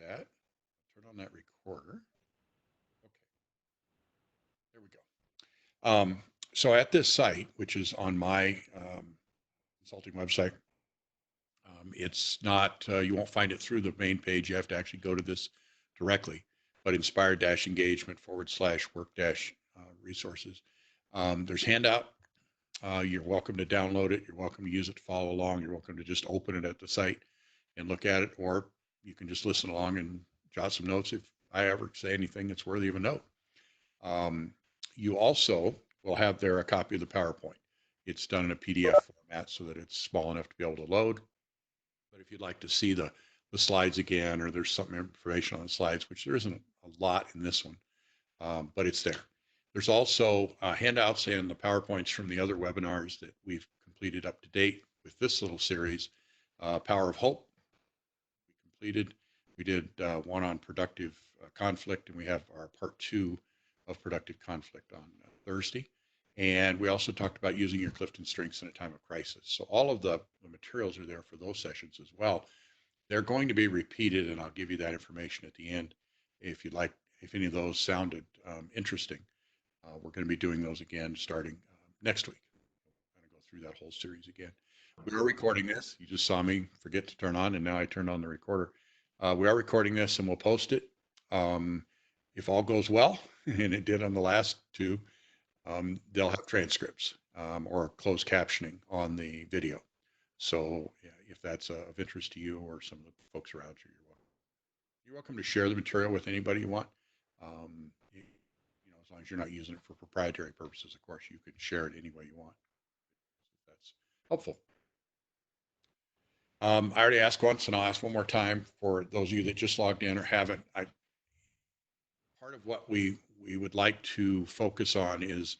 that. Turn on that recorder. Okay, there we go. So at this site, which is on my consulting website, it's not, you won't find it through the main page. You have to actually go to this directly, but inspired-engagement/work-resources. There's handout. You're welcome to download it. You're welcome to use it to follow along. You're welcome to just open it at the site and look at it, or you can just listen along and jot some notes if I ever say anything that's worthy of a note. You also will have there a copy of the PowerPoint. It's done in a PDF format so that it's small enough to be able to load. But if you'd like to see the slides again, or there's some information on the slides, which there isn't a lot in this one, but it's there. There's also handouts and the PowerPoints from the other webinars that we've completed up to date with this little series. Power of Hope, we completed. We did one on productive conflict, and we have our part 2 of productive conflict on Thursday. And we also talked about using your Clifton strengths in a time of crisis. So all of the materials are there for those sessions as well. They're going to be repeated, and I'll give you that information at the end if you'd like, if any of those sounded interesting. We're going to be doing those again starting next week. I'm going to go through that whole series again. We are recording this. You just saw me forget to turn on, and now I turned on the recorder. We are recording this, and we'll post it. If all goes well, and it did on the last 2, they'll have transcripts or closed captioning on the video. So yeah, if that's of interest to you or some of the folks around you, you're welcome. You're welcome to share the material with anybody you want. As long as you're not using it for proprietary purposes, of course, you can share it any way you want. If that's helpful. I already asked once, and I'll ask one more time for those of you that just logged in or haven't. Part of what we would like to focus on is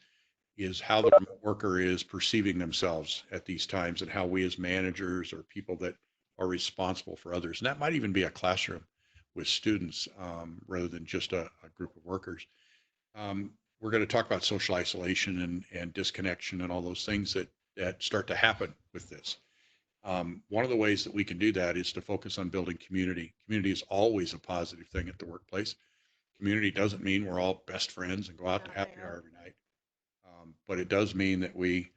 how the remote worker is perceiving themselves at these times, and how we as managers or people that are responsible for others, and that might even be a classroom with students rather than just a group of workers. We're going to talk about social isolation and disconnection and all those things that start to happen with this. One of the ways that we can do that is to focus on building community. Community is always a positive thing at the workplace. Community doesn't mean we're all best friends and go out to happy hour every night. But it does mean that we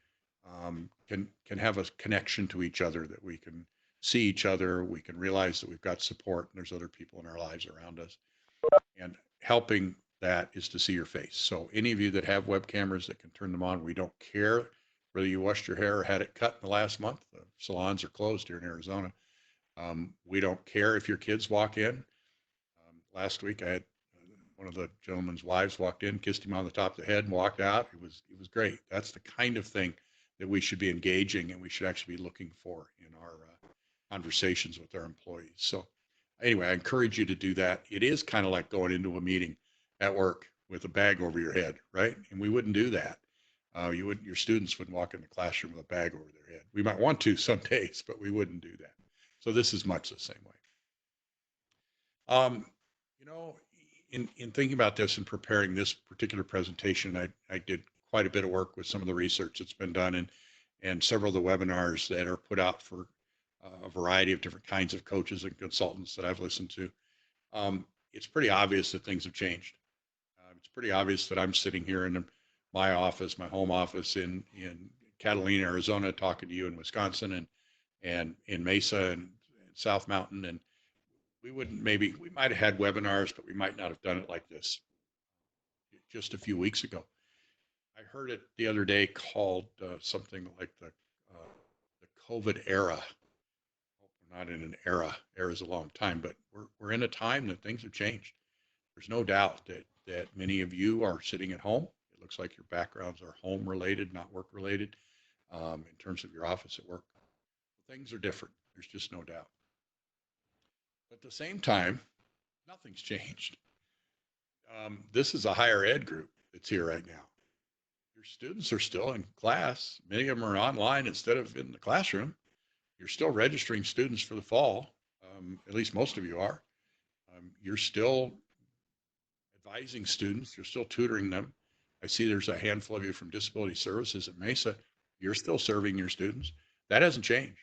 can have a connection to each other, that we can see each other, we can realize that we've got support and there's other people in our lives around us. And helping that is to see your face. So any of you that have web cameras that can turn them on, we don't care whether you washed your hair or had it cut in the last month. The salons are closed here in Arizona. We don't care if your kids walk in. Last week I had one of the gentleman's wives walked in, kissed him on the top of the head, and walked out. It was great. That's the kind of thing that we should be engaging, and we should actually be looking for in our conversations with our employees. So anyway, I encourage you to do that. It is kind of like going into a meeting at work with a bag over your head, right? And we wouldn't do that. Your students wouldn't walk in the classroom with a bag over their head. We might want to some days, but we wouldn't do that. So this is much the same way. You know, in thinking about this and preparing this particular presentation, I did quite a bit of work with some of the research that's been done and several of the webinars that are put out for a variety of different kinds of coaches and consultants that I've listened to. It's pretty obvious that things have changed. It's pretty obvious that I'm sitting here in my office, my home office in Catalina, Arizona, talking to you in Wisconsin and in Mesa and South Mountain, and we might have had webinars, but we might not have done it like this just a few weeks ago. I heard it the other day called something like the COVID era. We're not in an era. Era is a long time, but we're in a time that things have changed. There's no doubt that many of you are sitting at home. It looks like your backgrounds are home related, not work related, in terms of your office at work. Things are different. There's just no doubt. But at the same time, nothing's changed. This is a higher ed group that's here right now. Your students are still in class. Many of them are online instead of in the classroom. You're still registering students for the fall. At least most of you are. You're still advising students. You're still tutoring them. I see there's a handful of you from Disability Services at Mesa. You're still serving your students. That hasn't changed.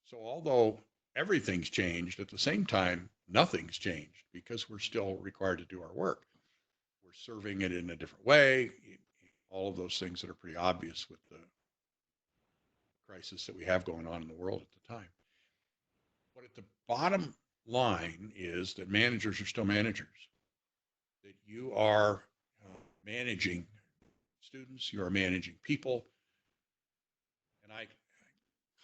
So although everything's changed. At the same time, nothing's changed because we're still required to do our work. We're serving it in a different way. All of those things that are pretty obvious with the crisis that we have going on in the world at the time. But at the bottom line is that managers are still managers, that you are managing students, you are managing people. And I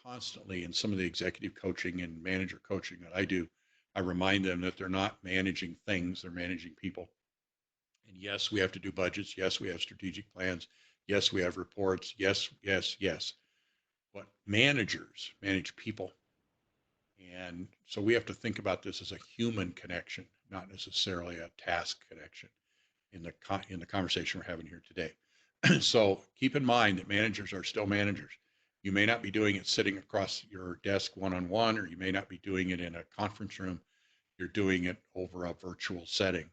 constantly, in some of the executive coaching and manager coaching that I do, I remind them that they're not managing things, they're managing people. And yes, we have to do budgets. Yes, we have strategic plans. Yes, we have reports. Yes, yes, yes. But managers manage people. And so we have to think about this as a human connection, not necessarily a task connection in the conversation we're having here today. So keep in mind that managers are still managers. You may not be doing it sitting across your desk one-on-one, or you may not be doing it in a conference room. You're doing it over a virtual setting,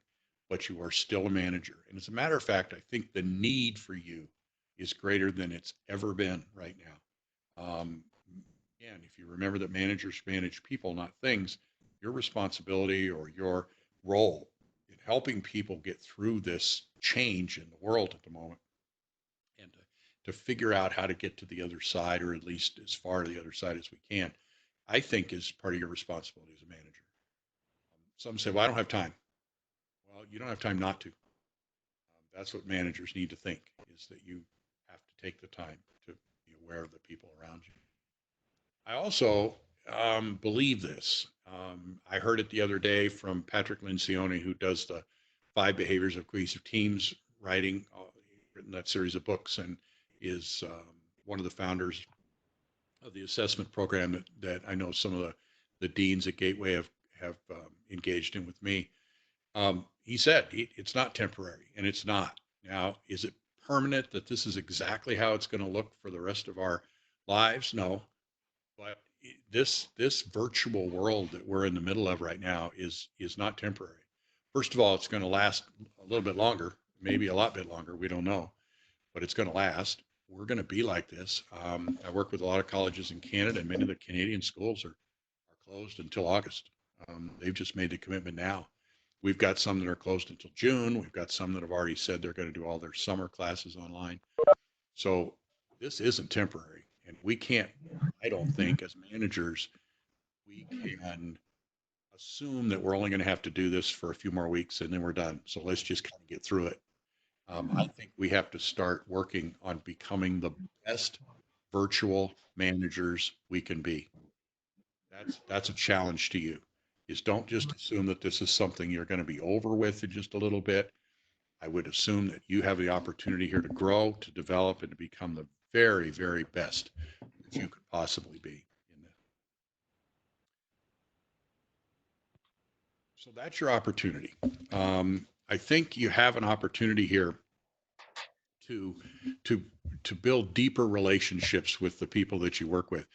but you are still a manager. And as a matter of fact, I think the need for you is greater than it's ever been right now. Again, if you remember that managers manage people, not things, your responsibility or your role in helping people get through this change in the world at the moment and to figure out how to get to the other side, or at least as far to the other side as we can, I think is part of your responsibility as a manager. Some say, well, I don't have time. Well, you don't have time not to. That's what managers need to think, is that you have to take the time to be aware of the people around you. I also believe this. I heard it the other day from Patrick Lencioni, who does the 5 Behaviors of Cohesive Teams writing, written that series of books, and is one of the founders of the assessment program that I know some of the deans at Gateway have engaged in with me. He said it's not temporary, and it's not. Now, is it permanent that this is exactly how it's going to look for the rest of our lives? No, but this virtual world that we're in the middle of right now is not temporary. First of all, it's going to last a little bit longer, maybe a lot bit longer. We don't know, but it's going to last. We're going to be like this. I work with a lot of colleges in Canada, and many of the Canadian schools are closed until August. They've just made the commitment now. We've got some that are closed until June. We've got some that have already said they're going to do all their summer classes online. So this isn't temporary. And we can't, I don't think, as managers, we can assume that we're only going to have to do this for a few more weeks and then we're done. So let's just kind of get through it. I think we have to start working on becoming the best virtual managers we can be. That's a challenge to you. Is don't just assume that this is something you're going to be over with in just a little bit. I would assume that you have the opportunity here to grow, to develop, and to become the very, very best that you could possibly be in this. So that's your opportunity. I think you have an opportunity here to to to build deeper relationships with the people that you work with.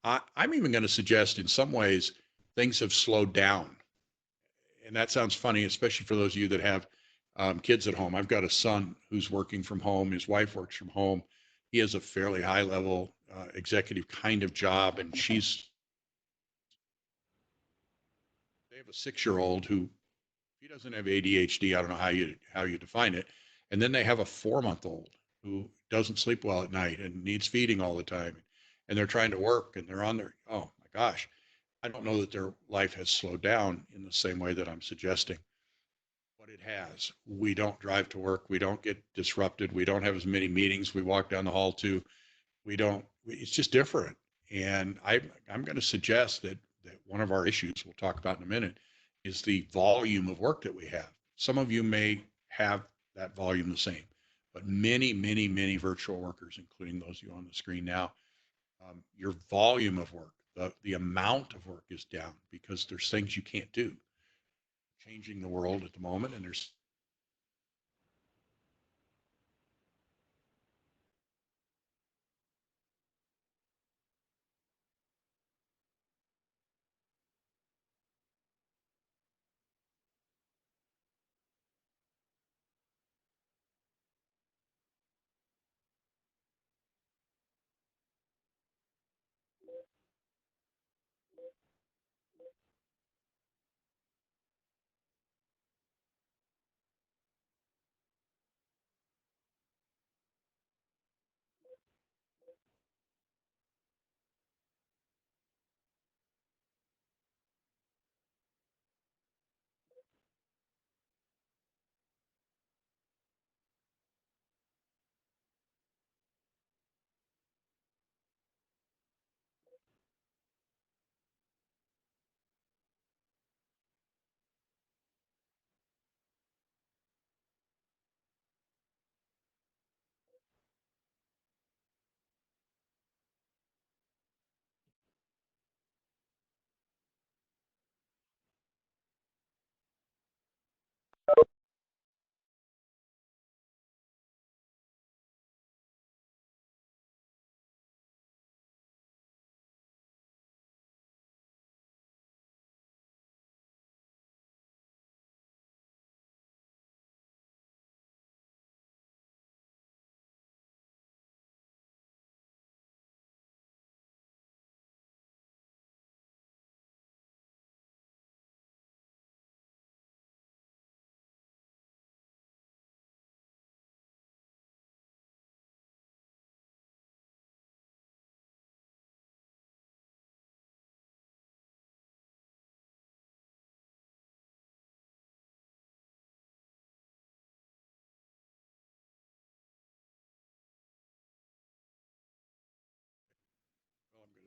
I'm even going to suggest, in some ways, things have slowed down, and that sounds funny, especially for those of you that have kids at home. I've got a son who's working from home. His wife works from home. He has a fairly high level executive kind of job, and they have a 6 year old who, he doesn't have ADHD. I don't know how you define it. And then they have a 4 month old who doesn't sleep well at night and needs feeding all the time. And they're trying to work and they're on their, oh my gosh, I don't know that their life has slowed down in the same way that I'm suggesting, but it has. We don't drive to work. We don't get disrupted. We don't have as many meetings we walk down the hall to. We don't, it's just different. And I'm going to suggest that one of our issues we'll talk about in a minute is the volume of work that we have. Some of you may have that volume the same, but many, many, many virtual workers, including those of you on the screen now, your volume of work, the amount of work is down because there's things you can't do. Changing the world at the moment, and there's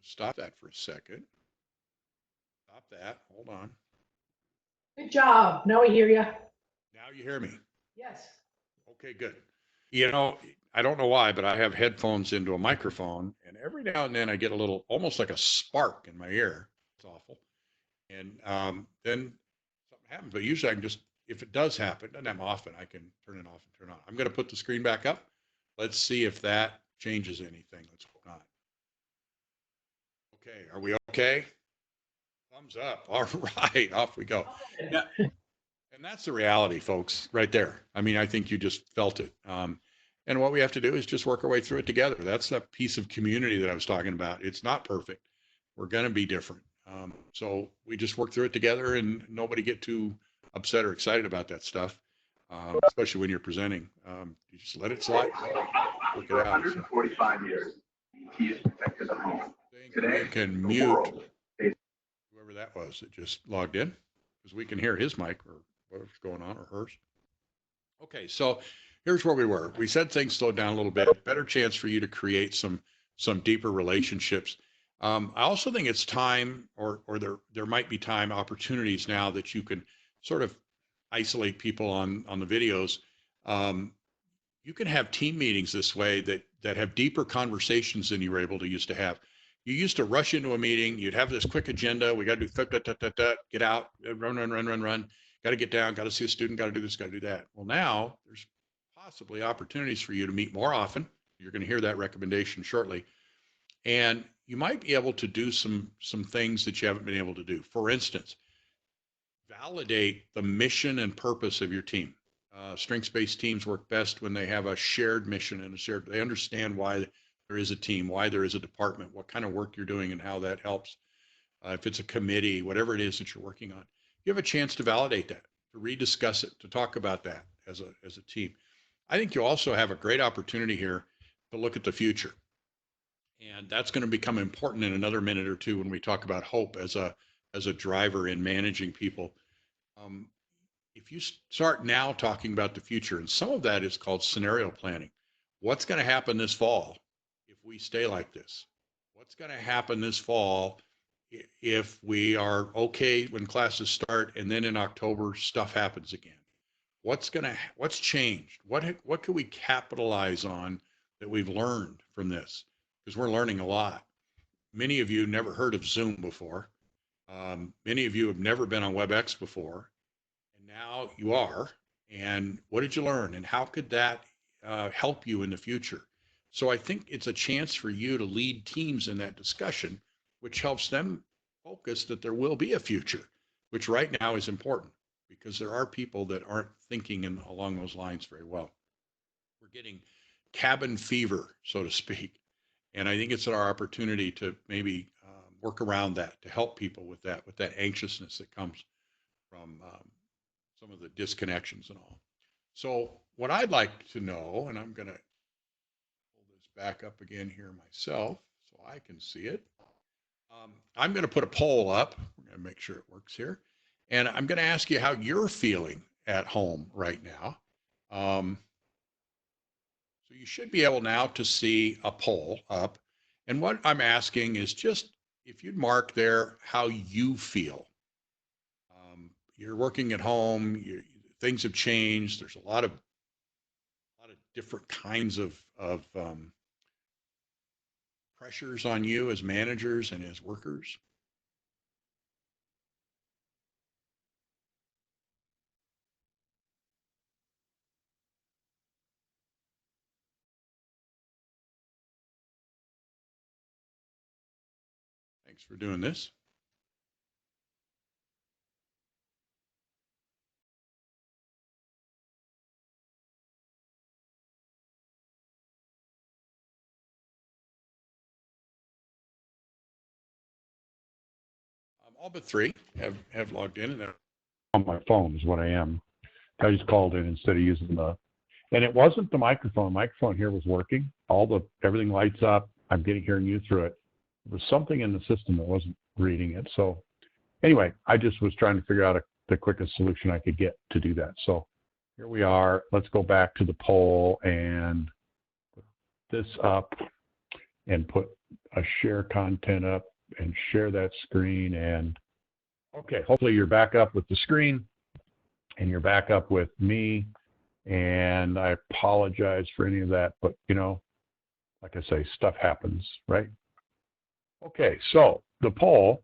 Stop that for a second. Stop that. Hold on. Good job. Now we hear you. Now you hear me. Yes. Okay, good. You know, I don't know why, but I have headphones into a microphone, and every now and then I get a little, almost like a spark in my ear. It's awful. And then something happens. But usually I can just, if it does happen, doesn't happen often, I can turn it off and turn it on. I'm going to put the screen back up. Let's see if that changes anything. Let's hope not. Okay, are we okay? Thumbs up. All right, off we go. Yeah. And that's the reality, folks, right there. I mean, I think you just felt it. And what we have to do is just work our way through it together. That's that piece of community that I was talking about. It's not perfect. We're going to be different. So we just work through it together, and nobody get too upset or excited about that stuff, especially when you're presenting. You just let it slide. Work it out. 145 years, he is protected at home. Today, we can mute whoever that was that just logged in, because we can hear his mic or whatever's going on, or hers. Okay, so here's where we were. We said things slowed down a little bit. Better chance for you to create some deeper relationships. I also think it's time, or there might be time opportunities now that you can sort of isolate people on the videos. You can have team meetings this way that have deeper conversations than you were able to used to have. You used to rush into a meeting. You'd have this quick agenda. We got to do get out, run. Got to get down. Got to see a student. Got to do this. Got to do that. Well, now there's possibly opportunities for you to meet more often. You're going to hear that recommendation shortly, and you might be able to do some things that you haven't been able to do. For instance, validate the mission and purpose of your team. Strengths-based teams work best when they have a shared mission and they understand why there is a team, why there is a department, what kind of work you're doing and how that helps. If it's a committee, whatever it is that you're working on, you have a chance to validate that, to rediscuss it, to talk about that as a team. I think you also have a great opportunity here to look at the future. And that's going to become important in another minute or two when we talk about hope as a driver in managing people. If you start now talking about the future, and some of that is called scenario planning. What's going to happen this fall if we stay like this? What's going to happen this fall if we are okay when classes start and then in October stuff happens again? What's changed? What can we capitalize on that we've learned from this? Because we're learning a lot. Many of you never heard of Zoom before. Many of you have never been on WebEx before. Now you are. And what did you learn? And how could that help you in the future? So I think it's a chance for you to lead teams in that discussion, which helps them focus that there will be a future, which right now is important because there are people that aren't thinking along those lines very well. We're getting cabin fever, so to speak. And I think it's our opportunity to maybe work around that, to help people with that anxiousness that comes from some of the disconnections and all. So what I'd like to know, and I'm going to pull this back up again here myself so I can see it. I'm going to put a poll up. We're going to make sure it works here. And I'm going to ask you how you're feeling at home right now. So you should be able now to see a poll up. And what I'm asking is just if you'd mark there how you feel. You're working at home, things have changed. There's a lot of different kinds of pressures on you as managers and as workers. Thanks for doing this. All but three have logged in, and they're on my phone is what I am. I just called in instead of using and it wasn't the microphone. The microphone here was working. Everything lights up. I'm hearing you through it. There was something in the system that wasn't reading it. So anyway, I just was trying to figure out the quickest solution I could get to do that. So here we are. Let's go back to the poll and put this up and put share content up and share that screen. And okay, hopefully you're back up with the screen and you're back up with me. And I apologize for any of that, but you know, like I say, stuff happens, right? Okay, so the poll,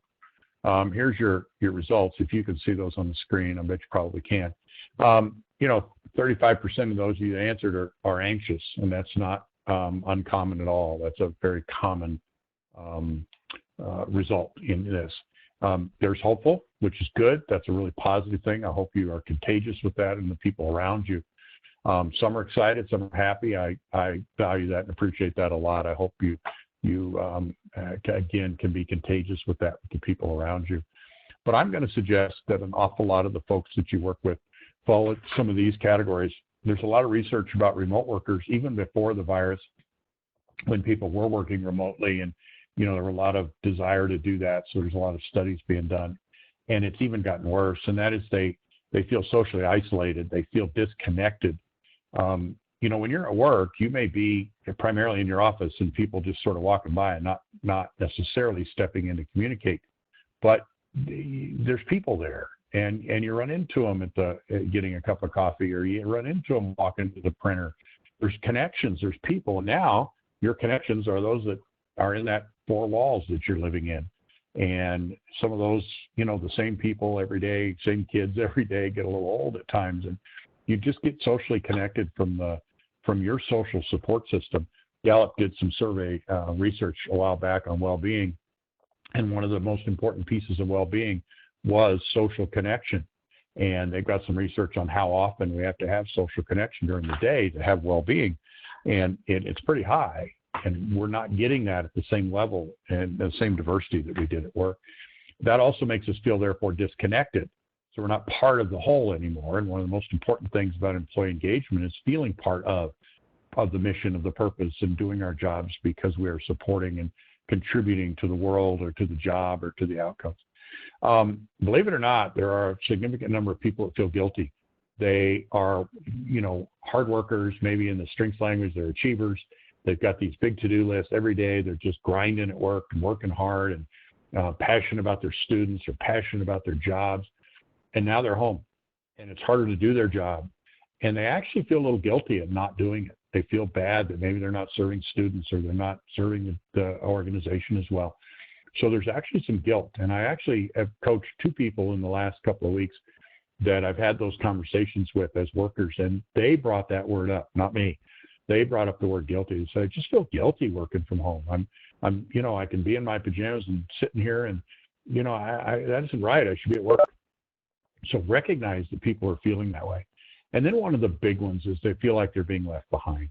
here's your results. If you can see those on the screen, I bet you probably can. You know, 35% of those you answered are anxious, and that's not uncommon at all. That's a very common result in this. There's hopeful, which is good. That's a really positive thing. I hope you are contagious with that and the people around you. Some are excited, some are happy. I value that and appreciate that a lot. I hope you again can be contagious with that with the people around you. But I'm going to suggest that an awful lot of the folks that you work with follow some of these categories. There's a lot of research about remote workers, even before the virus, when people were working remotely, and you know there were a lot of desire to do that. So there's a lot of studies being done, and it's even gotten worse. And that is they feel socially isolated. They feel disconnected. You know, when you're at work, you may be primarily in your office and people just sort of walking by and not necessarily stepping in to communicate, but there's people there, and you run into them at getting a cup of coffee, or you run into them walking to the printer. There's connections, there's people, and now your connections are those that are in that four walls that you're living in. And some of those, you know, the same people every day, same kids every day, get a little old at times, and you just get socially connected from your social support system. Gallup did some survey research a while back on well-being, and one of the most important pieces of well-being was social connection. And they've got some research on how often we have to have social connection during the day to have well-being, and it's pretty high. And we're not getting that at the same level and the same diversity that we did at work. That also makes us feel, therefore, disconnected. So we're not part of the whole anymore. And one of the most important things about employee engagement is feeling part of the mission, of the purpose, and doing our jobs because we are supporting and contributing to the world or to the job or to the outcomes. Believe it or not, there are a significant number of people that feel guilty. They are, you know, hard workers, maybe in the strengths language, they're achievers. They've got these big to-do lists every day. They're just grinding at work and working hard and passionate about their students or passionate about their jobs. And now they're home, and it's harder to do their job. And they actually feel a little guilty at not doing it. They feel bad that maybe they're not serving students or they're not serving the organization as well. So there's actually some guilt. And I actually have coached two people in the last couple of weeks that I've had those conversations with as workers, and they brought that word up, not me. They brought up the word guilty. They said, I just feel guilty working from home. I'm, you know, I can be in my pajamas and sitting here, and, you know, that isn't right. I should be at work. So recognize that people are feeling that way. And then one of the big ones is they feel like they're being left behind,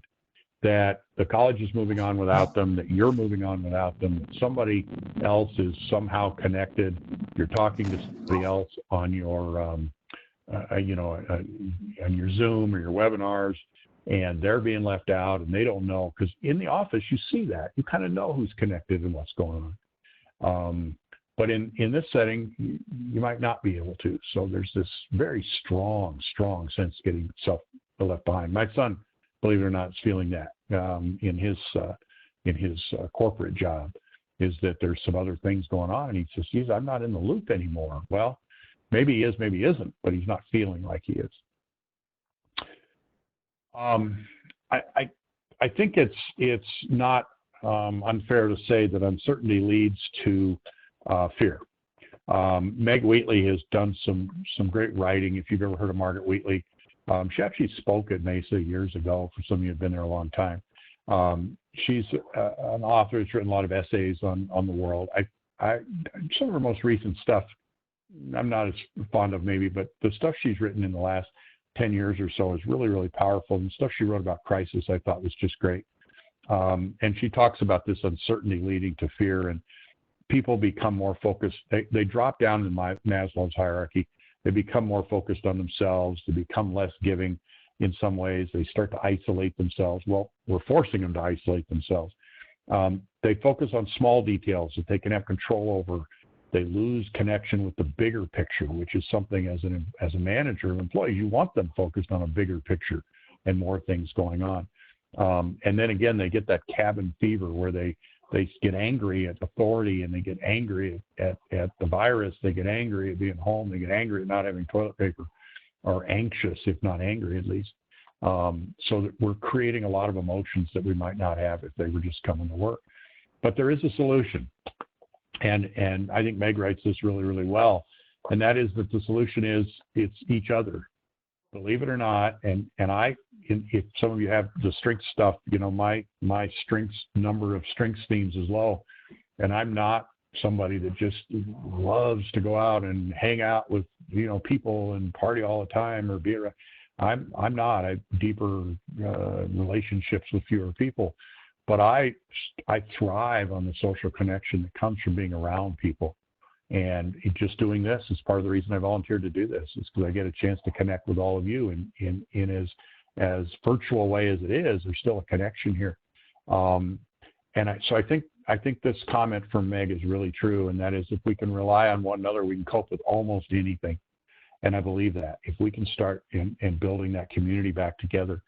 that the college is moving on without them, that you're moving on without them, that somebody else is somehow connected. You're talking to somebody else on your, you know, on your Zoom or your webinars, and they're being left out and they don't know, because in the office, you see that. You kind of know who's connected and what's going on. But in this setting, you might not be able to. So there's this very strong sense of getting yourself left behind. My son, believe it or not, is feeling that in his corporate job, is that there's some other things going on. And he says, geez, I'm not in the loop anymore. Well, maybe he is, maybe he isn't, but he's not feeling like he is. I think it's not unfair to say that uncertainty leads to fear. Meg Wheatley has done some great writing. If you've ever heard of Margaret Wheatley, she actually spoke at Mesa years ago. For some of you who've been there a long time, she's an author who's written a lot of essays on the world. Some of her most recent stuff I'm not as fond of, maybe, but the stuff she's written in the last 10 years or so is really, really powerful. And the stuff she wrote about crisis I thought was just great. And she talks about this uncertainty leading to fear, and people become more focused. They drop down in Maslow's hierarchy. They become more focused on themselves. They become less giving in some ways. They start to isolate themselves. Well, we're forcing them to isolate themselves. They focus on small details that they can have control over. They lose connection with the bigger picture, which is something as a manager of employees, you want them focused on a bigger picture and more things going on. And then again, they get that cabin fever where they They get angry at authority, and they get angry at the virus. They get angry at being home. They get angry at not having toilet paper, or anxious, if not angry at least. So that we're creating a lot of emotions that we might not have if they were just coming to work. But there is a solution. And I think Meg writes this really, really well. And that is that the solution is it's each other. Believe it or not, and if some of you have the strength stuff, you know, my strengths number of strengths themes is low, and I'm not somebody that just loves to go out and hang out with, you know, people and party all the time or be around. I'm not. I have deeper relationships with fewer people, but I thrive on the social connection that comes from being around people. And just doing this is part of the reason I volunteered to do this, is because I get a chance to connect with all of you in as virtual a way as it is. There's still a connection here. So I think this comment from Meg is really true, and that is, if we can rely on one another, we can cope with almost anything. And I believe that if we can start in building that community back together,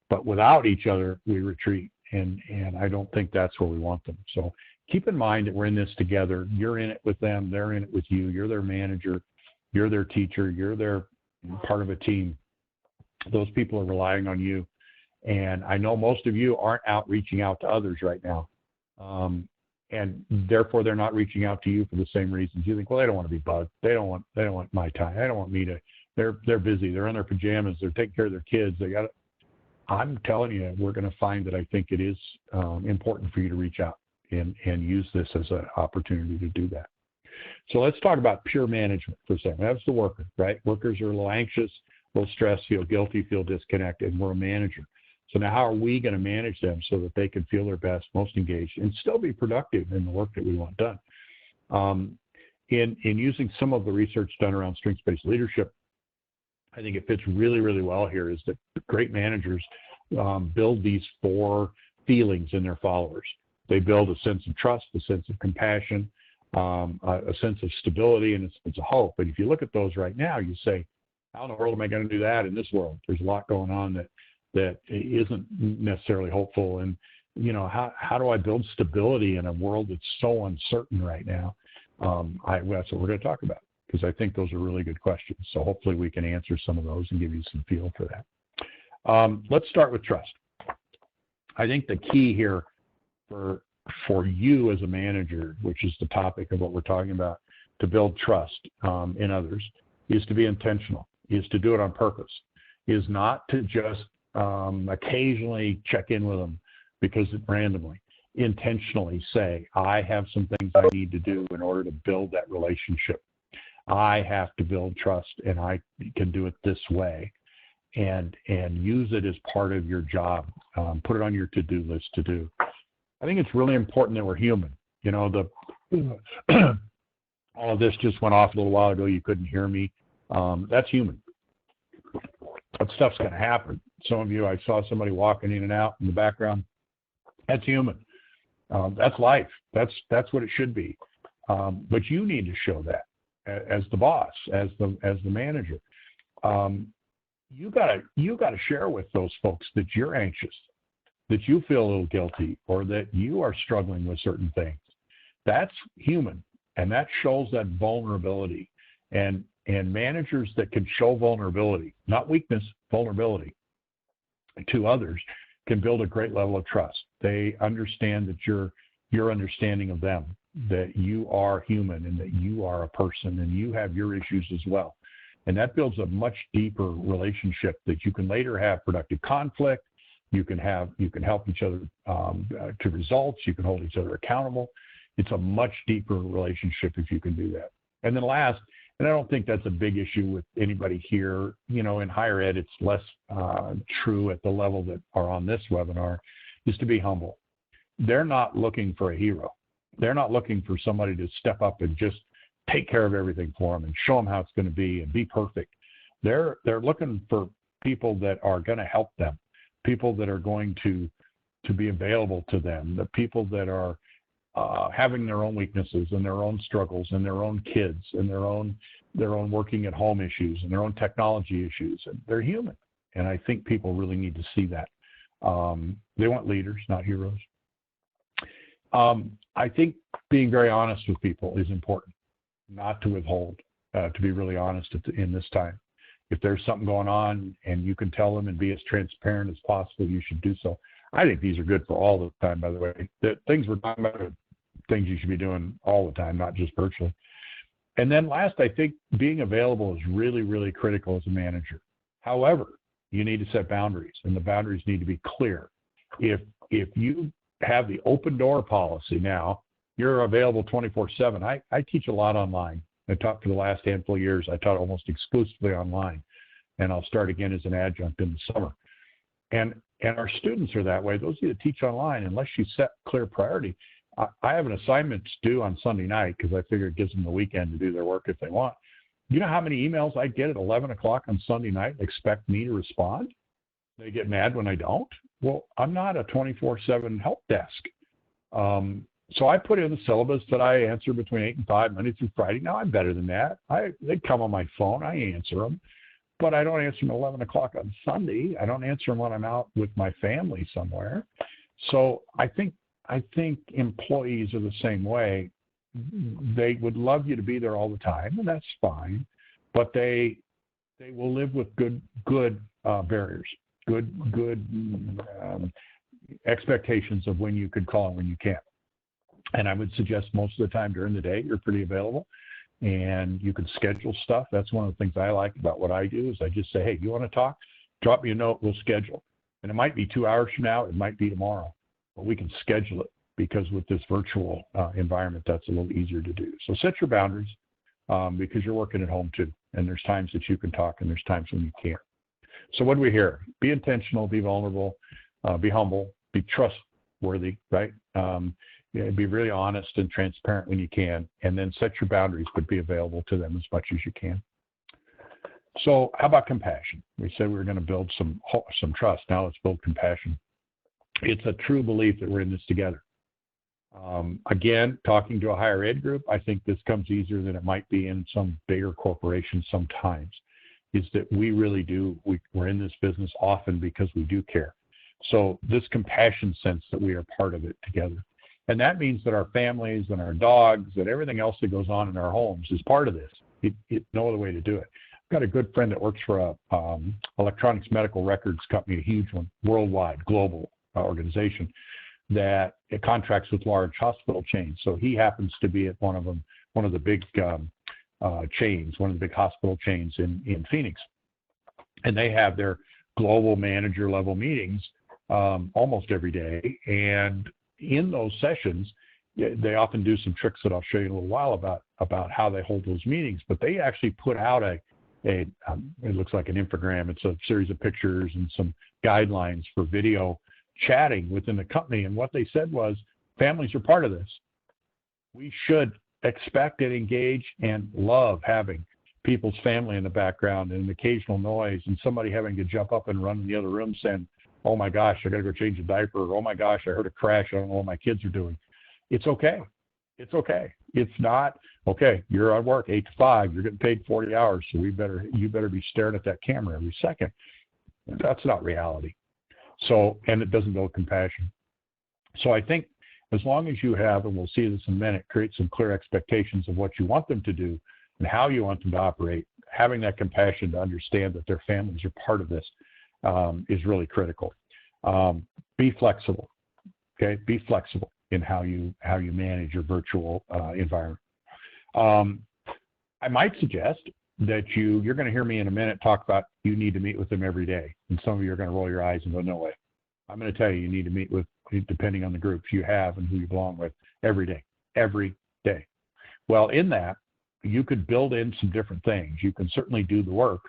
but without each other, we retreat. And I don't think that's where we want them. So keep in mind that we're in this together. You're in it with them. They're in it with you. You're their manager. You're their teacher. You're their part of a team. Those people are relying on you. And I know most of you aren't out reaching out to others right now. And therefore, they're not reaching out to you for the same reasons. You think, well, they don't want to be bugged. They don't want my time. They don't want me to. They're busy. They're in their pajamas. They're taking care of their kids. They got it. I'm telling you, we're going to find that I think it is important for you to reach out and use this as an opportunity to do that. So let's talk about pure management for a second. That's the worker, right? Workers are a little anxious, a little stressed, feel guilty, feel disconnected, and we're a manager. So now how are we going to manage them so that they can feel their best, most engaged, and still be productive in the work that we want done? In using some of the research done around strengths-based leadership, I think it fits really, really well here, is that great managers build these 4 feelings in their followers. They build a sense of trust, a sense of compassion, a sense of stability, and a sense of hope. And if you look at those right now, you say, how in the world am I going to do that in this world? There's a lot going on that isn't necessarily hopeful. And, you know, how do I build stability in a world that's so uncertain right now? That's what we're going to talk about, because I think those are really good questions. So hopefully we can answer some of those and give you some feel for that. Let's start with trust. I think the key here for you as a manager, which is the topic of what we're talking about, to build trust in others, is to be intentional, is to do it on purpose, is not to just occasionally check in with them because randomly. Intentionally say, I have some things I need to do in order to build that relationship. I have to build trust, and I can do it this way, and use it as part of your job. Put it on your to-do list to do. I think it's really important that we're human. You know, all of this just went off a little while ago. You couldn't hear me. That's human. That stuff's going to happen. Some of you, I saw somebody walking in and out in the background. That's human. That's life. That's what it should be. But you need to show that as the boss, as the manager. You gotta share with those folks that you're anxious, that you feel a little guilty, or that you are struggling with certain things. That's human, and that shows that vulnerability. And managers that can show vulnerability, not weakness, vulnerability to others, can build a great level of trust. They understand that you're understanding of them, that you are human and that you are a person and you have your issues as well. And that builds a much deeper relationship that you can later have productive conflict. You can help each other to results. You can hold each other accountable. It's a much deeper relationship if you can do that. And then last, and I don't think that's a big issue with anybody here, you know, in higher ed, it's less true at the level that are on this webinar, is to be humble. They're not looking for a hero. They're not looking for somebody to step up and just take care of everything for them and show them how it's going to be and be perfect. They're looking for people that are going to help them, people that are going to be available to them, the people that are having their own weaknesses and their own struggles and their own kids and their own working at home issues and their own technology issues. And they're human. And I think people really need to see that. They want leaders, not heroes. I think being very honest with people is important, not to withhold, to be really honest in this time. If there's something going on and you can tell them and be as transparent as possible, you should do so. I think these are good for all the time, by the way. The things we're talking about are things you should be doing all the time, not just virtually. And then last, I think being available is really, really critical as a manager. However, you need to set boundaries, and the boundaries need to be clear. If you have the open door policy now, you're available 24/7. I teach a lot online. I taught for the last handful of years. I taught almost exclusively online, and I'll start again as an adjunct in the summer. And our students are that way. Those of you that teach online, unless you set clear priority, I have an assignment due on Sunday night because I figure it gives them the weekend to do their work if they want. You know how many emails I get at 11 o'clock on Sunday night and expect me to respond? They get mad when I don't. Well, I'm not a 24/7 help desk. So I put in the syllabus that I answer between 8 and 5, Monday through Friday. Now I'm better than that. They come on my phone. I answer them. But I don't answer them at 11 o'clock on Sunday. I don't answer them when I'm out with my family somewhere. So I think employees are the same way. They would love you to be there all the time, and that's fine. But they will live with good barriers, good expectations of when you can call and when you can't. And I would suggest most of the time during the day you're pretty available, and you can schedule stuff. That's one of the things I like about what I do is I just say, hey, you want to talk? Drop me a note. We'll schedule. And it might be 2 hours from now. It might be tomorrow. But we can schedule it because with this virtual environment, that's a little easier to do. So set your boundaries because you're working at home too. And there's times that you can talk and there's times when you can't. So what do we hear? Be intentional, be vulnerable, be humble, be trustworthy, right? Be really honest and transparent when you can, and then set your boundaries, but be available to them as much as you can. So how about compassion? We said we were going to build some trust. Now let's build compassion. It's a true belief that we're in this together. Again, talking to a higher ed group, I think this comes easier than it might be in some bigger corporations sometimes, is that we really do, we're in this business often because we do care. So this compassion sense that we are part of it together. And that means that our families and our dogs and everything else that goes on in our homes is part of this. No other way to do it. I've got a good friend that works for a electronics medical records company, a huge one, worldwide, global organization that it contracts with large hospital chains. So he happens to be at one of the big chains, one of the big hospital chains in Phoenix. And they have their global manager level meetings almost every day. And in those sessions, they often do some tricks that I'll show you in a little while about how they hold those meetings. But they actually put out it looks like an infogram. It's a series of pictures and some guidelines for video chatting within the company. And what they said was, families are part of this. We should expect and engage and love having people's family in the background and an occasional noise and somebody having to jump up and run in the other room saying, oh my gosh, I got to go change a diaper. Or, oh my gosh, I heard a crash. I don't know what my kids are doing. It's okay. It's okay. It's not, okay, you're at work 8 to 5. You're getting paid 40 hours. So you better be staring at that camera every second. That's not reality. So, and it doesn't build compassion. So I think as long as you have, and we'll see this in a minute, create some clear expectations of what you want them to do and how you want them to operate, having that compassion to understand that their families are part of this is really critical. Be flexible, okay? Be flexible in how you manage your virtual environment. I might suggest that you're going to hear me in a minute talk about you need to meet with them every day. And some of you are going to roll your eyes and go, no way. I'm going to tell you need to meet with, depending on the groups you have and who you belong with, every day. Well, in that, you could build in some different things. You can certainly do the work,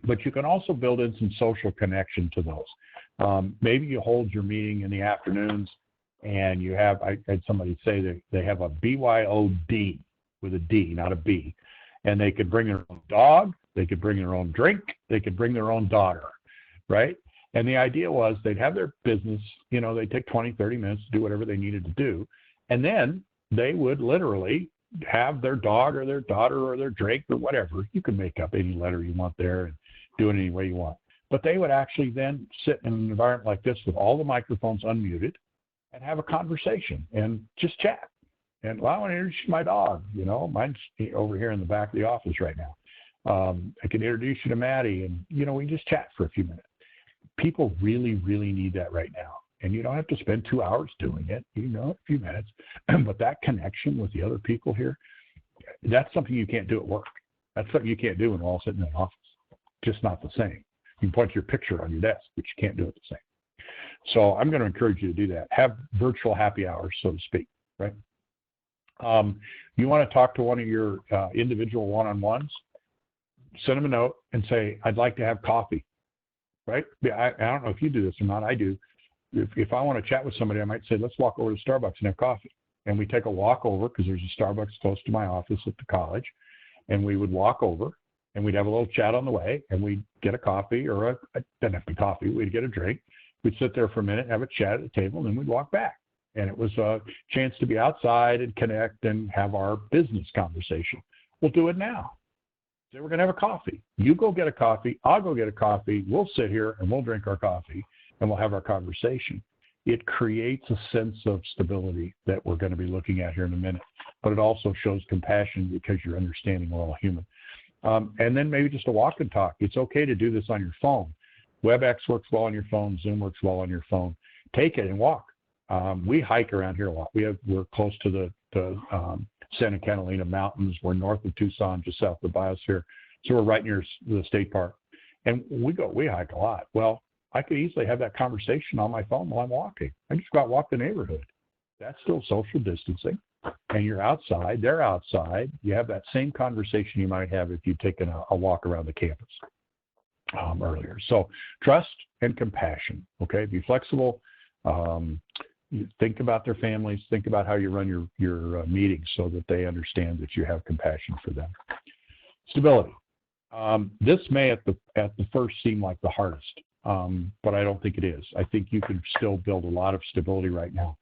but you can also build in some social connection to those. Maybe you hold your meeting in the afternoons and you have, I had somebody say that they have a BYOD with a D, not a B. And they could bring their own dog, they could bring their own drink, they could bring their own daughter, right? And the idea was they'd have their business, they'd take 20, 30 minutes to do whatever they needed to do. And then they would literally have their dog or their daughter or their drink or whatever. You can make up any letter you want there and do it any way you want. But they would actually then sit in an environment like this with all the microphones unmuted, and have a conversation and just chat. And well, I want to introduce my dog. Mine's over here in the back of the office right now. I can introduce you to Maddie, and we can just chat for a few minutes. People really, really need that right now. And you don't have to spend 2 hours doing it, a few minutes. But that connection with the other people here, that's something you can't do at work. That's something you can't do when we're all sitting in an office. Just not the same. You can point to your picture on your desk, but you can't do it the same. So I'm going to encourage you to do that. Have virtual happy hours, so to speak, right? You want to talk to one of your individual one-on-ones, send them a note and say, I'd like to have coffee, right? I don't know if you do this or not. I do. If I want to chat with somebody, I might say, let's walk over to Starbucks and have coffee. And we take a walk over because there's a Starbucks close to my office at the college. And we would walk over and we'd have a little chat on the way and we'd get a coffee or it doesn't have to be coffee. We'd get a drink. We'd sit there for a minute, have a chat at the table, and then we'd walk back. And it was a chance to be outside and connect and have our business conversation. We'll do it now. Say we're going to have a coffee. You go get a coffee. I'll go get a coffee. We'll sit here and we'll drink our coffee and we'll have our conversation. It creates a sense of stability that we're going to be looking at here in a minute. But it also shows compassion because you're understanding we're all human. And then maybe just a walk and talk. It's okay to do this on your phone. WebEx works well on your phone. Zoom works well on your phone. Take it and walk. We hike around here a lot. We're close to the Santa Catalina Mountains. We're north of Tucson, just south of the biosphere. So we're right near the state park. And we hike a lot. Well, I could easily have that conversation on my phone while I'm walking. I just go out and walk the neighborhood. That's still social distancing. And you're outside, they're outside. You have that same conversation you might have if you'd taken a walk around the campus earlier. So trust and compassion, okay? Be flexible. You think about their families. Think about how you run your meetings so that they understand that you have compassion for them. Stability. This may at the first seem like the hardest, but I don't think it is. I think you can still build a lot of stability right now.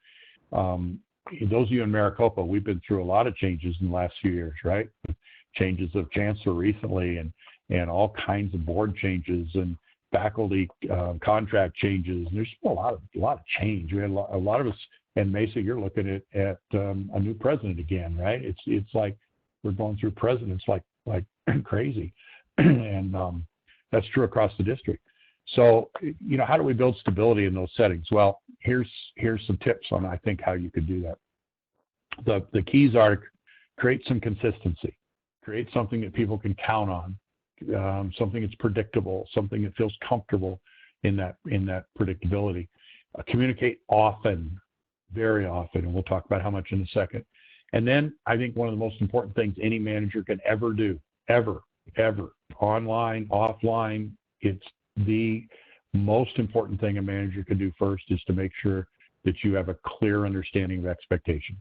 Those of you in Maricopa, we've been through a lot of changes in the last few years, right? Changes of chancellor recently and all kinds of board changes and faculty contract changes. There's been a lot of change. We had a lot of us, and Mesa, you're looking at a new president again, right? It's like we're going through presidents like crazy, and that's true across the district. So, how do we build stability in those settings? Well, here's some tips on, I think, how you could do that. The keys are create some consistency, create something that people can count on, something that's predictable, something that feels comfortable in that predictability. Communicate often, very often, and we'll talk about how much in a second. And then I think one of the most important things any manager can ever do, ever, online, offline, it's the most important thing a manager can do first is to make sure that you have a clear understanding of expectations,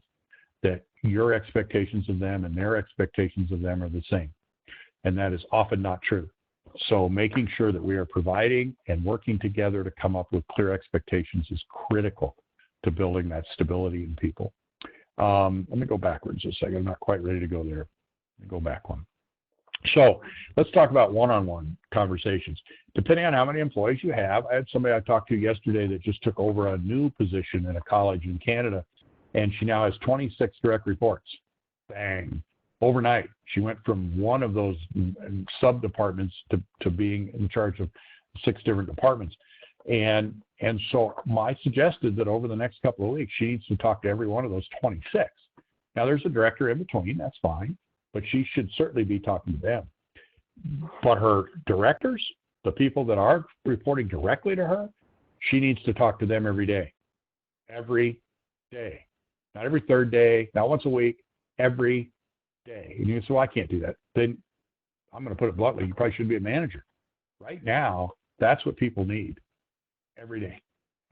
that your expectations of them and their expectations of them are the same. And that is often not true. So making sure that we are providing and working together to come up with clear expectations is critical to building that stability in people. Let me go backwards a second. I'm not quite ready to go there. Let me go back one. So let's talk about one-on-one conversations. Depending on how many employees you have, I had somebody I talked to yesterday that just took over a new position in a college in Canada, and she now has 26 direct reports. Bang. Overnight, she went from one of those sub-departments to being in charge of 6 different departments. And so I suggested that over the next couple of weeks, she needs to talk to every one of those 26. Now, there's a director in between. That's fine. But she should certainly be talking to them. But her directors, the people that are reporting directly to her, she needs to talk to them every day. Every day. Not every third day, not once a week, every day. And you say, well, I can't do that. Then I'm going to put it bluntly, you probably shouldn't be a manager. Right now, that's what people need every day.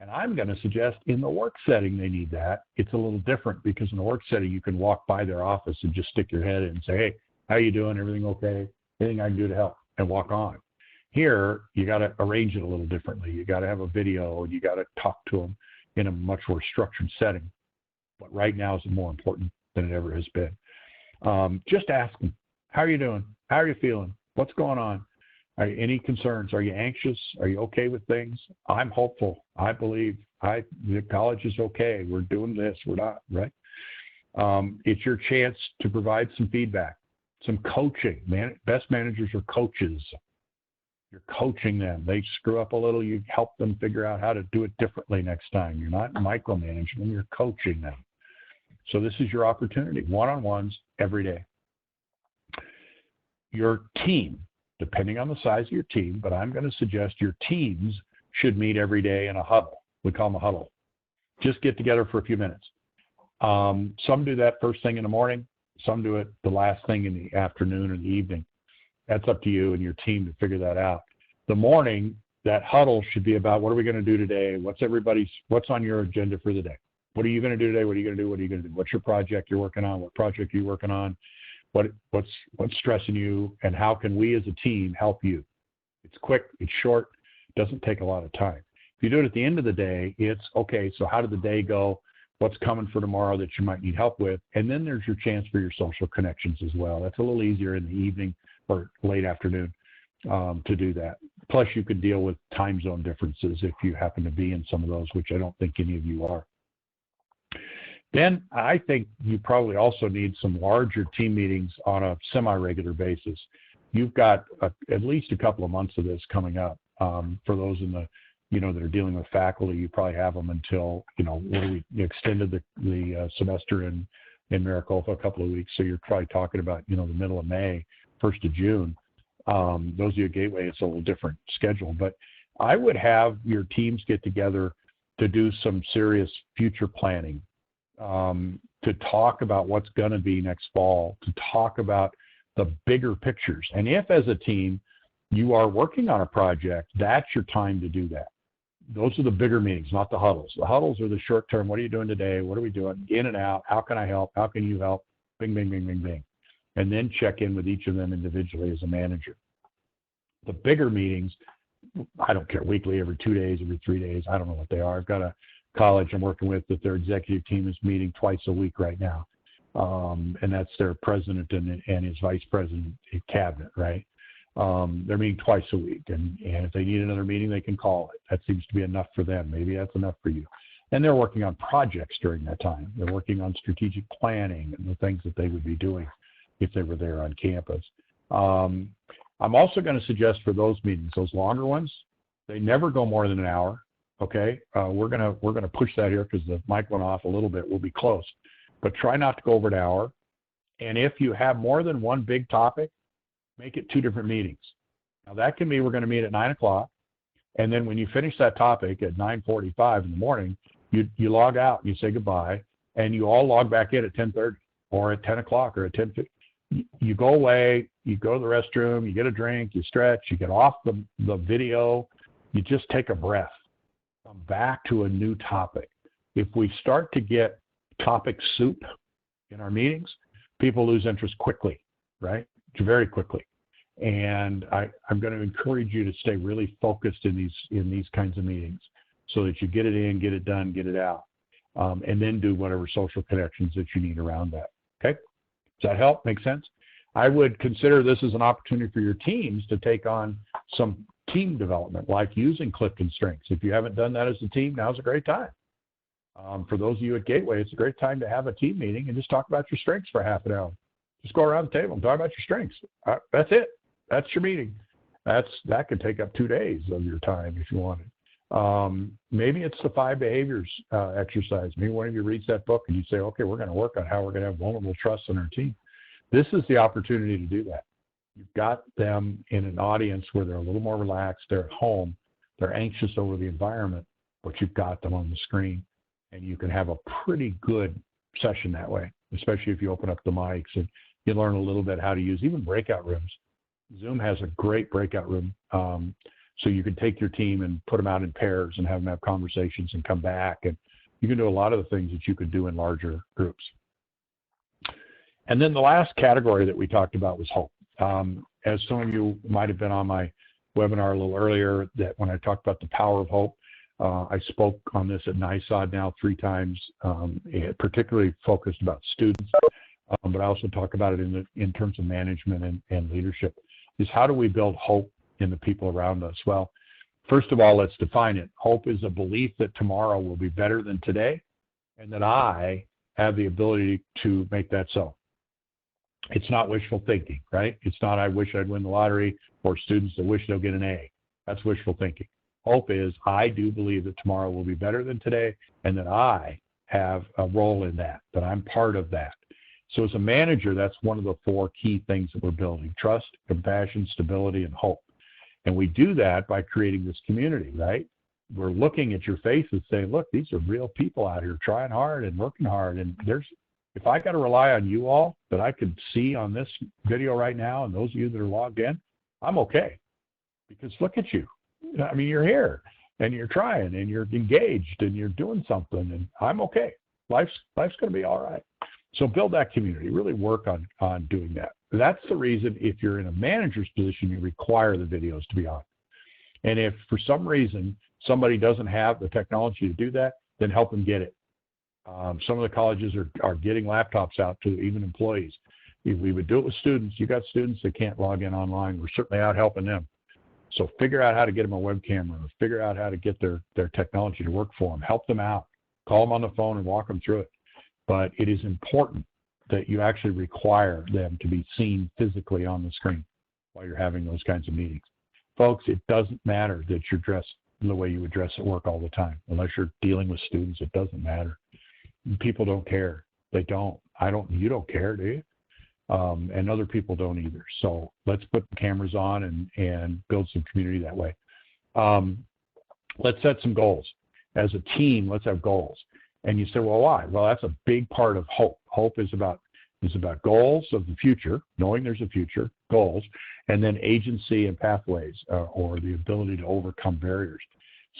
And I'm going to suggest in the work setting they need that. It's a little different because in the work setting you can walk by their office and just stick your head in and say, hey, how you doing? Everything okay? Anything I can do to help? And walk on. Here, you got to arrange it a little differently. You got to have a video and you got to talk to them in a much more structured setting. But right now is more important than it ever has been. Just ask them, how are you doing? How are you feeling? What's going on? Any concerns? Are you anxious? Are you okay with things? I'm hopeful. I believe the college is okay. We're doing this. We're not, right? It's your chance to provide some feedback, some coaching. Best managers are coaches. You're coaching them. They screw up a little. You help them figure out how to do it differently next time. You're not micromanaging them. You're coaching them. So this is your opportunity. One-on-ones every day. Your team, depending on the size of your team, but I'm going to suggest your teams should meet every day in a huddle. We call them a huddle. Just get together for a few minutes. Some do that first thing in the morning. Some do it the last thing in the afternoon or the evening. That's up to you and your team to figure that out. The morning, that huddle should be about what are we going to do today? What's on your agenda for the day? What are you going to do today? What are you going to do? What are you going to do? What's your project you're working on? What project are you working on? What's stressing you? And how can we as a team help you? It's quick, it's short, doesn't take a lot of time. If you do it at the end of the day, it's okay, so how did the day go? What's coming for tomorrow that you might need help with? And then there's your chance for your social connections as well. That's a little easier in the evening or late afternoon to do that. Plus, you could deal with time zone differences if you happen to be in some of those, which I don't think any of you are. Then I think you probably also need some larger team meetings on a semi-regular basis. You've got at least a couple of months of this coming up. For those in the, that are dealing with faculty, you probably have them until, we extended the semester in Maricopa a couple of weeks. So you're probably talking about, the middle of May, 1st of June. Those of you at Gateway, it's a little different schedule, but I would have your teams get together to do some serious future planning, to talk about what's going to be next fall, to talk about the bigger pictures. And if as a team you are working on a project, that's your time to do that. Those are the bigger meetings, not the huddles. The huddles are the short term. What are you doing today? What are we doing? In and out. How can I help? How can you help? Bing, bing, bing, bing, bing. And then check in with each of them individually as a manager. The bigger meetings, I don't care, weekly, every 2 days, every 3 days. I don't know what they are. I've got a college I'm working with that their executive team is meeting twice a week right now. And that's their president and his vice president cabinet, right? They're meeting twice a week. And if they need another meeting, they can call it. That seems to be enough for them. Maybe that's enough for you. And they're working on projects during that time. They're working on strategic planning and the things that they would be doing if they were there on campus. I'm also going to suggest for those meetings, those longer ones, they never go more than an hour. Okay, we're gonna push that here because the mic went off a little bit. We'll be close, but try not to go over an hour. And if you have more than one big topic, make it 2 different meetings. Now that can be we're going to meet at 9 o'clock, and then when you finish that topic at 9:45 in the morning, you log out, and you say goodbye, and you all log back in at 10:30 or at 10 o'clock or at 10:50. You go away, you go to the restroom, you get a drink, you stretch, you get off the video, you just take a breath. Come back to a new topic. If we start to get topic soup in our meetings, people lose interest quickly, right? Very quickly. And I'm going to encourage you to stay really focused in these kinds of meetings so that you get it in, get it done, get it out, and then do whatever social connections that you need around that. Okay? Does that help? Make sense? I would consider this as an opportunity for your teams to take on some team development, like using Clifton Strengths. If you haven't done that as a team, now's a great time. For those of you at Gateway, it's a great time to have a team meeting and just talk about your strengths for half an hour. Just go around the table and talk about your strengths. That's it. That's your meeting. That could take up 2 days of your time if you wanted. Maybe it's the 5 behaviors exercise. Maybe one of you reads that book and you say, okay, we're going to work on how we're going to have vulnerable trust in our team. This is the opportunity to do that. You've got them in an audience where they're a little more relaxed. They're at home. They're anxious over the environment, but you've got them on the screen, and you can have a pretty good session that way, especially if you open up the mics and you learn a little bit how to use even breakout rooms. Zoom has a great breakout room. So you can take your team and put them out in pairs and have them have conversations and come back. And you can do a lot of the things that you could do in larger groups. And then the last category that we talked about was hope. As some of you might have been on my webinar a little earlier, that when I talked about the power of hope, I spoke on this at NISOD now 3 times, particularly focused about students, but I also talk about it in terms of management and leadership, is how do we build hope in the people around us? Well, first of all, let's define it. Hope is a belief that tomorrow will be better than today, and that I have the ability to make that so. It's not wishful thinking, right? It's not I wish I'd win the lottery, or students that wish they'll get an A. That's wishful thinking. Hope is I do believe that tomorrow will be better than today, and that I have a role in that I'm part of that. So as a manager, that's one of the 4 key things that we're building: trust, compassion, stability, and hope. And we do that by creating this community, right? We're looking at your faces saying, look, these are real people out here trying hard and working hard. And if I got to rely on you all that I could see on this video right now, and those of you that are logged in, I'm okay. Because look at you. I mean, you're here and you're trying and you're engaged and you're doing something, and I'm okay. Life's going to be all right. So build that community, really work on doing that. That's the reason if you're in a manager's position, you require the videos to be on. And if for some reason somebody doesn't have the technology to do that, then help them get it. Some of the colleges are getting laptops out to even employees. If we would do it with students, you got students that can't log in online, we're certainly out helping them. So figure out how to get them a webcam, or figure out how to get their technology to work for them. Help them out. Call them on the phone and walk them through it. But it is important that you actually require them to be seen physically on the screen while you're having those kinds of meetings. Folks, it doesn't matter that you're dressed the way you would dress at work all the time. Unless you're dealing with students, it doesn't matter. People don't care. They don't. You don't care, do you? And other people don't either. So let's put the cameras on and build some community that way. Let's set some goals. As a team, let's have goals. And you say, well, why? Well, that's a big part of hope. Hope is about goals of the future, knowing there's a future, goals, and then agency and pathways, or the ability to overcome barriers.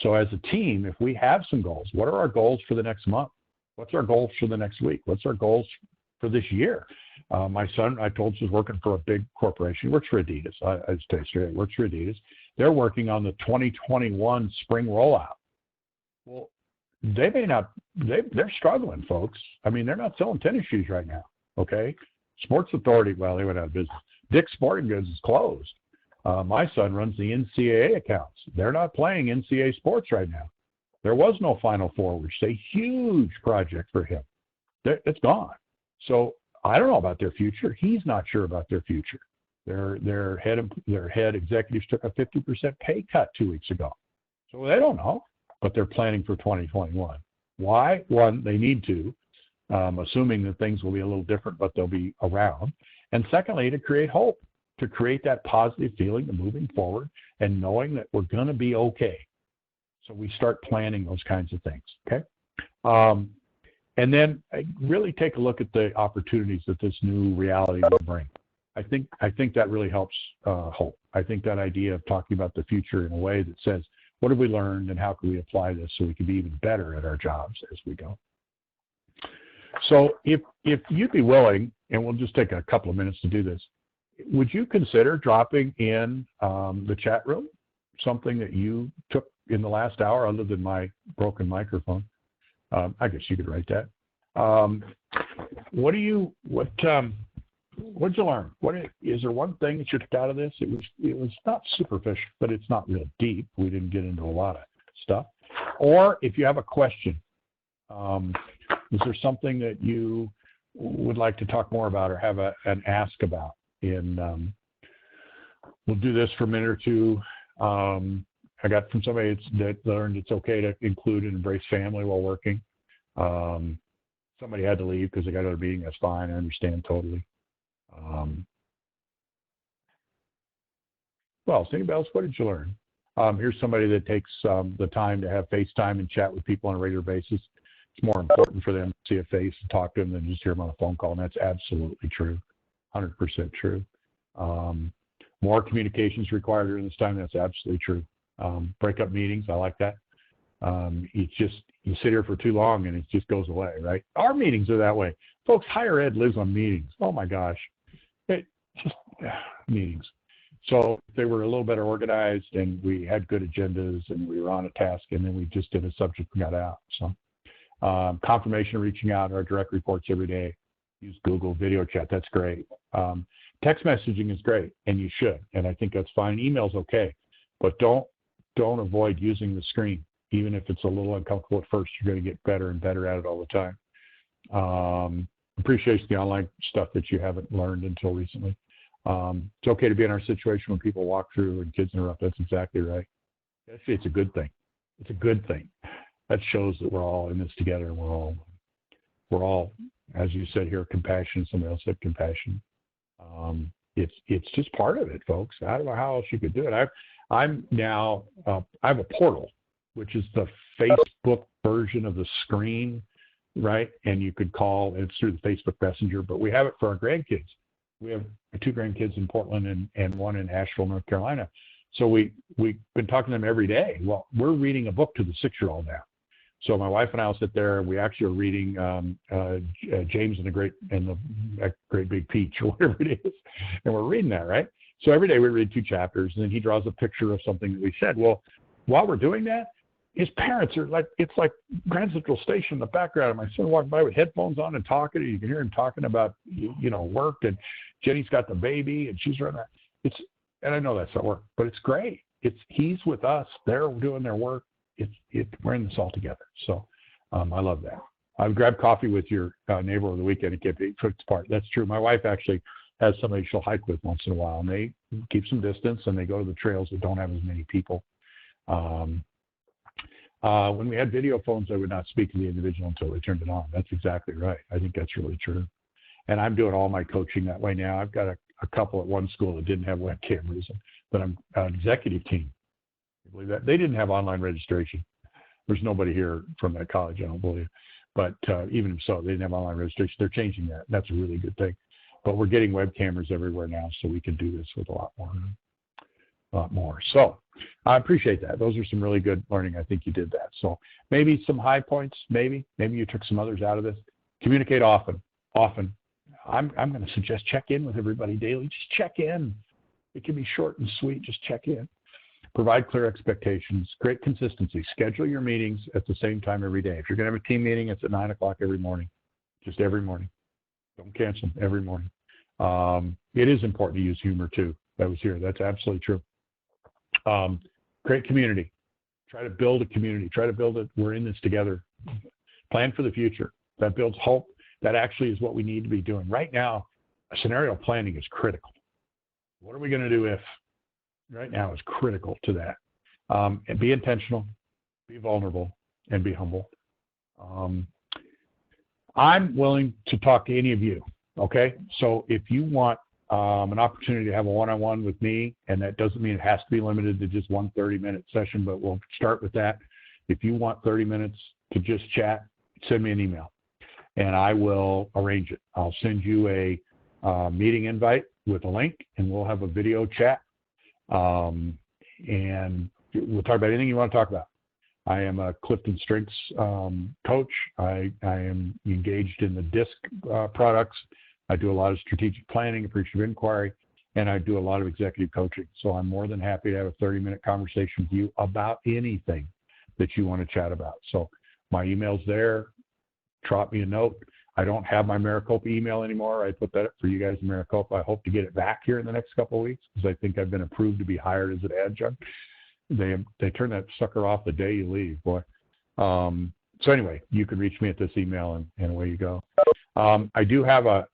So as a team, if we have some goals, what are our goals for the next month? What's our goals for the next week? What's our goals for this year? My son, I told you, is working for a big corporation. He works for Adidas. I just tell you straight, he works for Adidas. They're working on the 2021 spring rollout. Well, they may not, they're struggling, folks. I mean, they're not selling tennis shoes right now, okay? Sports Authority, well, they went out of business. Dick's Sporting Goods is closed. My son runs the NCAA accounts. They're not playing NCAA sports right now. There was no Final Four, which is a huge project for him. It's gone. So I don't know about their future. He's not sure about their future. Their head executives took a 50% pay cut 2 weeks ago. So they don't know, but they're planning for 2021. Why? One, they need to, assuming that things will be a little different, but they'll be around. And secondly, to create hope, to create that positive feeling of moving forward and knowing that we're going to be okay. So we start planning those kinds of things, okay? And then really take a look at the opportunities that this new reality will bring. I think that really helps hope. I think that idea of talking about the future in a way that says, what have we learned and how can we apply this so we can be even better at our jobs as we go? So if you'd be willing, and we'll just take a couple of minutes to do this, would you consider dropping in the chat room something that you took in the last hour other than my broken microphone? I guess you could write that. What'd you learn? Is there one thing that you took out of this? It was not superficial, but it's not real deep. We didn't get into a lot of stuff. Or if you have a question, is there something that you would like to talk more about or have an ask about? We'll do this for a minute or two. I got from somebody that learned it's okay to include and embrace family while working. Somebody had to leave because they got another meeting. That's fine. I understand totally. Well, anybody else, what did you learn? Here's somebody that takes the time to have FaceTime and chat with people on a regular basis. It's more important for them to see a face and talk to them than just hear them on a phone call, and that's absolutely true, 100% true. More communications required during this time, that's absolutely true. Breakup meetings, I like that. You sit here for too long and it just goes away, right? Our meetings are that way. Folks, higher ed lives on meetings. Oh my gosh. Meetings. So if they were a little better organized and we had good agendas and we were on a task and then we just did a subject and got out. So confirmation of reaching out, our direct reports every day. Use Google video chat. That's great. text messaging is great, and you should, and I think that's fine. Email's okay, but don't avoid using the screen. Even if it's a little uncomfortable at first, you're going to get better and better at it all the time. Appreciate the online stuff that you haven't learned until recently. It's okay to be in our situation when people walk through and kids interrupt. That's exactly right. Actually, it's a good thing. It's a good thing. That shows that we're all in this together. And we're all, as you said here, compassion. Somebody else said compassion. It's just part of it, folks. I don't know how else you could do it. I'm now, I have a portal, which is the Facebook version of the screen, right? And you could call, it's through the Facebook Messenger, but we have it for our grandkids. We have 2 grandkids in Portland and 1 in Asheville, North Carolina. So we've been talking to them every day. Well, we're reading a book to the 6-year-old now. So my wife and I will sit there, and we actually are reading James and the Great Big Peach, or whatever it is, and we're reading that, right? So every day we read 2 chapters, and then he draws a picture of something that we said. Well, while we're doing that, his parents are like, it's like Grand Central Station in the background. And my son walked by with headphones on and talking, and you can hear him talking about, work, and Jenny's got the baby, and she's running that. And I know that's not work, but it's great. He's with us. They're doing their work. We're in this all together. So I love that. I've grabbed coffee with your neighbor over the weekend and kept it apart. That's true. My wife actually has somebody she'll hike with once in a while, and they keep some distance, and they go to the trails that don't have as many people. When we had video phones, I would not speak to the individual until they turned it on. That's exactly right. I think that's really true. And I'm doing all my coaching that way now. I've got a couple at one school that didn't have web cameras, but I'm an executive team. I believe that. They didn't have online registration. There's nobody here from that college, I don't believe. But even so, they didn't have online registration. They're changing that. That's a really good thing. But we're getting web cameras everywhere now, so we can do this with a lot more. So I appreciate that. Those are some really good learning. I think you did that. So maybe some high points, maybe you took some others out of this. Communicate often. I'm going to suggest check in with everybody daily. Just check in. It can be short and sweet. Just check in. Provide clear expectations. Create consistency. Schedule your meetings at the same time every day. If you're going to have a team meeting, it's at 9 o'clock every morning. Just every morning. Don't cancel them. Every morning. It is important to use humor too. That was here. That's absolutely true. Create community. Try to build a community. Try to build it. We're in this together. Plan for the future. That builds hope. That actually is what we need to be doing. Right now, scenario planning is critical. What are we going to do if? Right now is critical to that. And be intentional, be vulnerable, and be humble. I'm willing to talk to any of you, okay? So if you want an opportunity to have a one-on-one with me, and that doesn't mean it has to be limited to just one 30-minute session, but we'll start with that. If you want 30 minutes to just chat, send me an email, and I will arrange it. I'll send you a meeting invite with a link, and we'll have a video chat. And we'll talk about anything you want to talk about. I am a Clifton Strengths coach. I am engaged in the DISC products. I do a lot of strategic planning, appreciative inquiry, and I do a lot of executive coaching. So I'm more than happy to have a 30-minute conversation with you about anything that you want to chat about. So my email's there. Drop me a note. I don't have my Maricopa email anymore. I put that up for you guys in Maricopa. I hope to get it back here in the next couple of weeks, because I think I've been approved to be hired as an adjunct. They turn that sucker off the day you leave, boy. So anyway, you can reach me at this email, and away you go. I do have a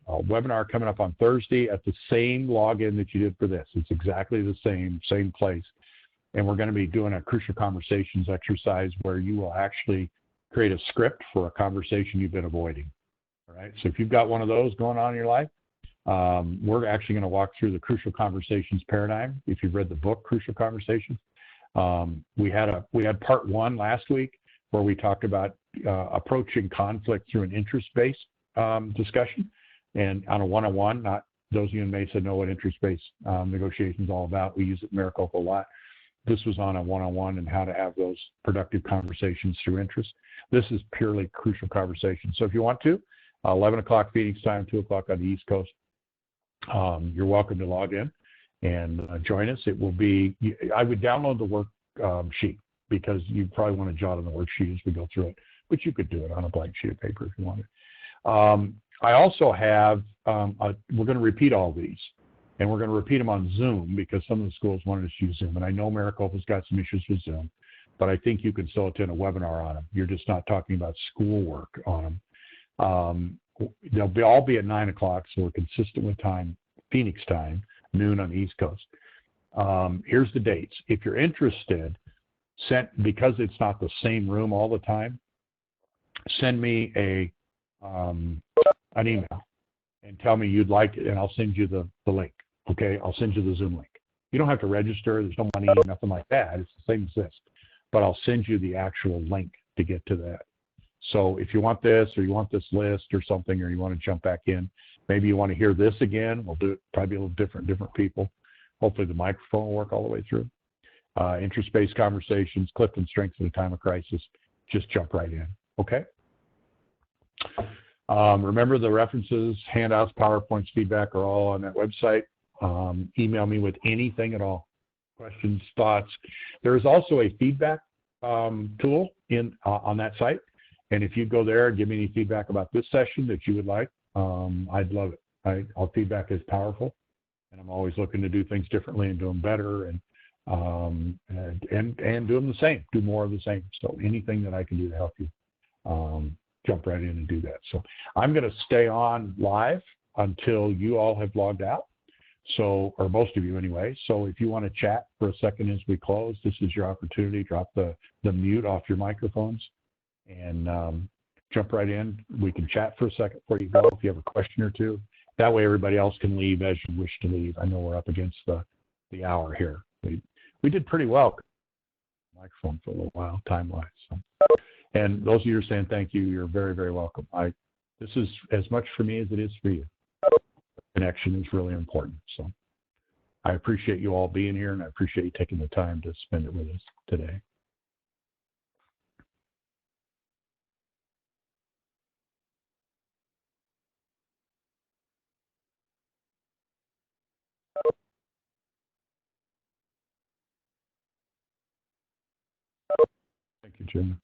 webinar coming up on Thursday at the same login that you did for this. It's exactly the same place. And we're going to be doing a Crucial Conversations exercise where you will actually create a script for a conversation you've been avoiding. All right. So if you've got one of those going on in your life, we're actually going to walk through the Crucial Conversations paradigm. If you've read the book Crucial Conversations, we had part 1 last week where we talked about approaching conflict through an interest-based discussion, and on a one-on-one. Not those of you in Mesa know what interest-based negotiation is all about. We use it in Maricopa a lot. This was on a one-on-one and how to have those productive conversations through interest. This is purely Crucial Conversation. So if you want to, 11 o'clock Phoenix time, 2 o'clock on the East Coast, you're welcome to log in and join us. It will be, I would download the worksheet, because you probably want to jot on the worksheet as we go through it, but you could do it on a blank sheet of paper if you wanted. I also have, we're going to repeat all these, and we're going to repeat them on Zoom because some of the schools wanted us to use Zoom. And I know Maricopa's got some issues with Zoom, but I think you can still attend a webinar on them. You're just not talking about schoolwork on them. They'll all be at 9 o'clock, so we're consistent with time, Phoenix time, noon on the East Coast. Here's the dates. If you're interested, because it's not the same room all the time, send me an email and tell me you'd like it, and I'll send you the link. Okay, I'll send you the Zoom link. You don't have to register. There's no money, nothing like that. It's the same as this, but I'll send you the actual link to get to that. So if you want this, or you want this list or something, or you want to jump back in, maybe you want to hear this again, we'll do it probably a little different people. Hopefully the microphone will work all the way through. Interest-based conversations, Clifton strengths in a time of crisis. Just jump right in, okay? Remember the references, handouts, PowerPoints, feedback are all on that website. Email me with anything at all, questions, thoughts. There is also a feedback tool on that site. And if you go there and give me any feedback about this session that you would like, I'd love it. Our feedback is powerful, and I'm always looking to do things differently and do them better, and do them the same, do more of the same. So anything that I can do to help you, jump right in and do that. So I'm going to stay on live until you all have logged out. So, or most of you anyway. So if you want to chat for a second as we close, this is your opportunity. Drop the mute off your microphones and jump right in. We can chat for a second before you go if you have a question or two. That way everybody else can leave as you wish to leave. I know we're up against the hour here. We did pretty well. Microphone for a little while, time-wise. So. And those of you who are saying thank you, you're very, very welcome. This is as much for me as it is for you. Connection is really important. So I appreciate you all being here, and I appreciate you taking the time to spend it with us today. Thank you, Jim.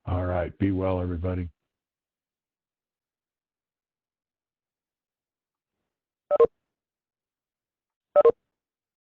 All right. Be well, everybody.